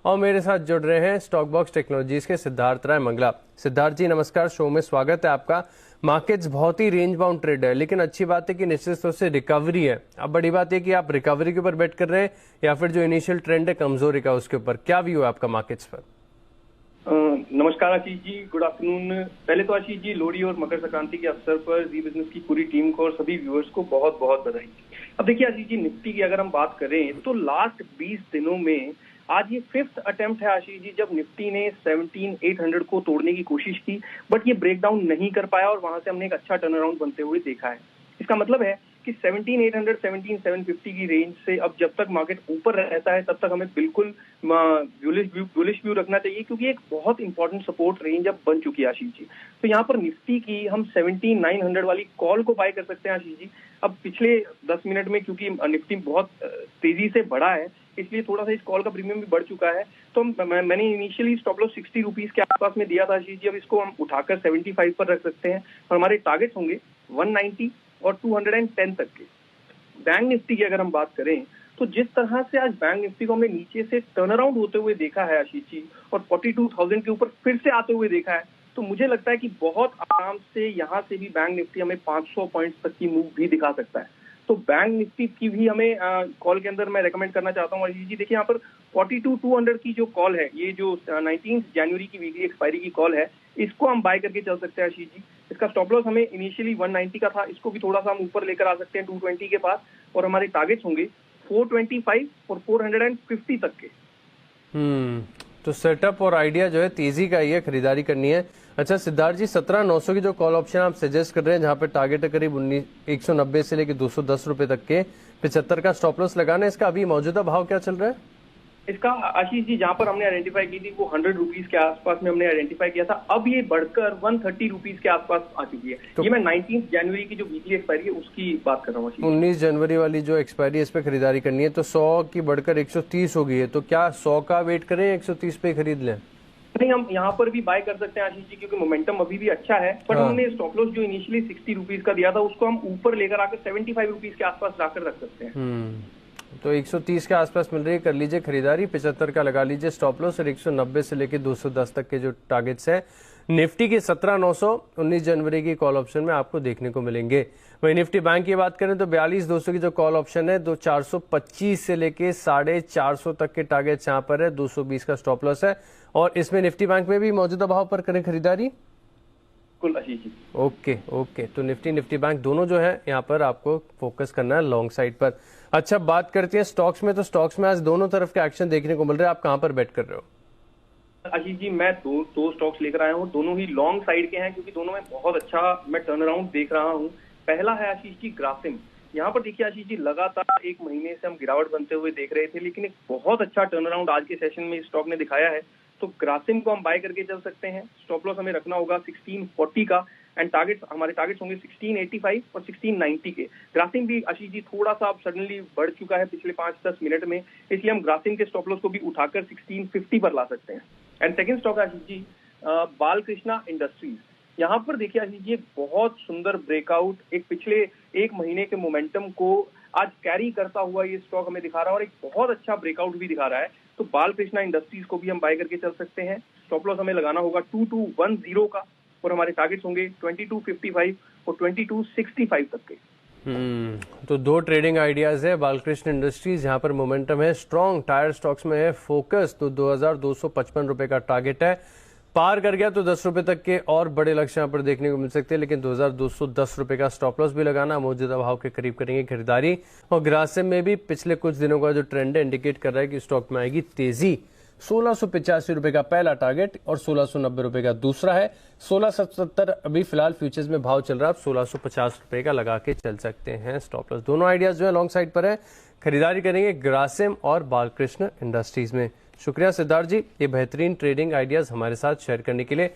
और मेरे साथ जुड़ रहे हैं स्टॉक बॉक्स टेक्नोलॉजीज के सिद्धार्थ राय मंगला। सिद्धार्थ जी नमस्कार, शो में स्वागत है आपका। मार्केट्स बहुत ही रेंज बाउंड ट्रेड है, लेकिन अच्छी बात है कि निश्चित तौर से रिकवरी है। अब बड़ी बात है कि आप रिकवरी के ऊपर बेट कर रहे हैं या फिर जो इनिशियल ट्रेंड है कमजोरी का उसके ऊपर, क्या व्यू है आपका मार्केट्स पर? नमस्कार आशीष जी, गुड आफ्टरनून। पहले तो आशीष जी, लोहड़ी और मकर संक्रांति के अवसर पर जी बिजनेस की पूरी टीम को और सभी व्यूअर्स को बहुत बहुत बधाई। अब देखिए आशीष जी, निफ्टी की अगर हम बात करें तो लास्ट 20 दिनों में आज ये 5th अटेम्प्ट है आशीष जी, जब निफ्टी ने 17,800 को तोड़ने की कोशिश की, बट ये ब्रेक डाउन नहीं कर पाया और वहां से हमने एक अच्छा टर्न अराउंड बनते हुए देखा है। इसका मतलब है कि 17,800 17,750 की रेंज से अब जब तक मार्केट ऊपर रहता है तब तक हमें बिल्कुल बुलिश व्यू रखना चाहिए, क्योंकि एक बहुत इंपॉर्टेंट सपोर्ट रेंज अब बन चुकी है आशीष जी। तो यहाँ पर निफ्टी की हम 17,900 वाली कॉल को बाय कर सकते हैं आशीष जी। अब पिछले 10 मिनट में क्योंकि निफ्टी बहुत तेजी से बढ़ा है, इसलिए थोड़ा सा इस कॉल का प्रीमियम भी बढ़ चुका है। तो मैंने इनिशियली स्टॉप लॉस 60 रुपीज के आसपास में दिया था आशीष जी। अब इसको हम उठाकर 75 पर रख सकते हैं और हमारे टारगेट्स होंगे 190 और 210 तक के। बैंक निफ्टी की अगर हम बात करें तो जिस तरह से आज बैंक निफ्टी को हमने नीचे से टर्न अराउंड होते हुए देखा है आशीष जी, और 42,000 के ऊपर फिर से आते हुए देखा है, तो मुझे लगता है कि बहुत आराम से यहाँ से भी बैंक निफ्टी हमें 500 पॉइंट्स तक की मूव भी दिखा सकता है। तो बैंक निफ्टी की भी हमें कॉल के अंदर मैं रेकमेंड करना चाहता हूँ आशीष जी। देखिए यहाँ पर 42,200 की जो कॉल है, ये जो 19 जनवरी की वीकली एक्सपायरी की कॉल है, इसको हम बाय करके चल सकते हैं आशीष जी। इसका स्टॉप लॉस हमें इनिशियली 190 का था, इसको भी थोड़ा सा हम ऊपर लेकर आ सकते हैं 220 के पास, और हमारे टारगेट्स होंगे 425 और 450 तक के। तो सेटअप और आइडिया जो है तेजी का ही है, खरीदारी करनी है। अच्छा सिद्धार्थ जी, 17,900 की जो कॉल ऑप्शन आप सजेस्ट कर रहे हैं, जहां पे टारगेट है करीब 190 से लेकर 210 रुपए तक के, 75 का स्टॉप लॉस लगाना है, इसका अभी मौजूदा भाव क्या चल रहा है? इसका आशीष जी, जहां पर हमने आइडेंटिफाई की थी वो 100 रुपीज के आसपास में हमने आइडेंटिफाई किया था। अब ये बढ़कर 130 रुपीज के आसपास आ चुकी है। तो ये मैं 19 जनवरी की जो वीकली एक्सपायरी है उसकी बात कर रहा हूँ। 19 जनवरी वाली जो एक्सपायरी है, इस पे खरीदारी करनी है, तो 100 की बढ़कर 130 हो गई है, तो क्या 100 का वेट करें, 130 पे खरीद लें? नहीं, हम यहाँ पर भी बाय कर सकते हैं आशीष जी, क्योंकि मोमेंटम अभी भी अच्छा है। बट हमने स्टॉप लॉस जो इनिशियली 60 रुपीज का दिया था उसको हम ऊपर लेकर आकर 75 रुपीज के आसपास लाकर रख सकते हैं। तो 130 के आसपास मिल रही है, कर लीजिए खरीदारी। 75 का लगा लीजिए स्टॉप लॉस, और 190 से लेकर 210 तक के जो टारगेट्स हैं निफ्टी की 17,900 19 जनवरी की कॉल ऑप्शन में आपको देखने को मिलेंगे। वहीं निफ्टी बैंक की बात करें तो 42,200 की जो कॉल ऑप्शन है, 425 से लेके 450 तक के टारगेट्स यहाँ पर है, 220 का स्टॉप लॉस है, और इसमें निफ्टी बैंक में भी मौजूदा भाव पर करें खरीदारी। ओके, तो निफ्टी बैंक दोनों जो है यहाँ पर आपको फोकस करना है लॉन्ग साइड पर। अच्छा, बात करते हैं स्टॉक्स में, तो स्टॉक्स में आज दोनों तरफ के एक्शन देखने को मिल रहे हैं, आप कहां पर बेट कर रहे हो? आशीष जी, मैं दो स्टॉक्स लेकर आया हूँ, दोनों ही लॉन्ग साइड के हैं, क्योंकि दोनों में बहुत अच्छा मैं टर्न अराउंड देख रहा हूँ। पहला है आशीष जी ग्रासिम। यहाँ पर देखिए आशीष जी, लगातार एक महीने से हम गिरावट बनते हुए देख रहे थे, लेकिन एक बहुत अच्छा टर्न अराउंड आज के सेशन में स्टॉक ने दिखाया है। तो ग्रासिम को हम बाय करके चल सकते हैं। स्टॉप लॉस हमें रखना होगा 1640 का, एंड हमारे टारगेट्स होंगे 1685 और 1690 के। ग्रासिम भी आशीष जी थोड़ा सा अब सडनली बढ़ चुका है पिछले 5-10 मिनट में, इसलिए हम ग्रासिम के स्टॉप लॉस को भी उठाकर 1650 पर ला सकते हैं। And second stock Ashish ji Balkrishna Industries. यहाँ पर देखिए आशीष जी, एक बहुत सुंदर ब्रेकआउट, एक पिछले एक महीने के मोमेंटम को आज कैरी करता हुआ ये स्टॉक हमें दिखा रहा है, और एक बहुत अच्छा ब्रेकआउट भी दिखा रहा है। तो बालकृष्णा इंडस्ट्रीज को भी हम बाय करके चल सकते हैं। स्टॉप लॉस हमें लगाना होगा 2210 का, और हमारे टारगेट्स होंगे 2255 और 2265 तक के। तो दो ट्रेडिंग आइडियाज है। बालकृष्ण इंडस्ट्रीज यहाँ पर मोमेंटम है, स्ट्रॉन्ग टायर स्टॉक्स में है फोकस, तो 2,255 रुपए का टारगेट है। पार कर गया तो 10 रुपए तक के और बड़े लक्ष्य यहाँ पर देखने को मिल सकते हैं, लेकिन 2,210 रुपए का स्टॉप लॉस भी लगाना, मौजूदा भाव के करीब करेंगे खरीदारी। और ग्रासिम में भी पिछले कुछ दिनों का जो ट्रेंड है इंडिकेट कर रहा है कि स्टॉक में आएगी तेजी। 1,685 रुपए का पहला टारगेट और 1,690 रुपए का दूसरा है। 1,670 अभी फिलहाल फ्यूचर्स में भाव चल रहा है, आप 1,650 रुपए का लगा के चल सकते हैं स्टॉप लॉस। दोनों आइडियाज जो है लॉन्ग साइड पर है, खरीदारी करेंगे ग्रासिम और बालकृष्ण इंडस्ट्रीज में। शुक्रिया सिद्धार्थ जी, ये बेहतरीन ट्रेडिंग आइडियाज हमारे साथ शेयर करने के लिए।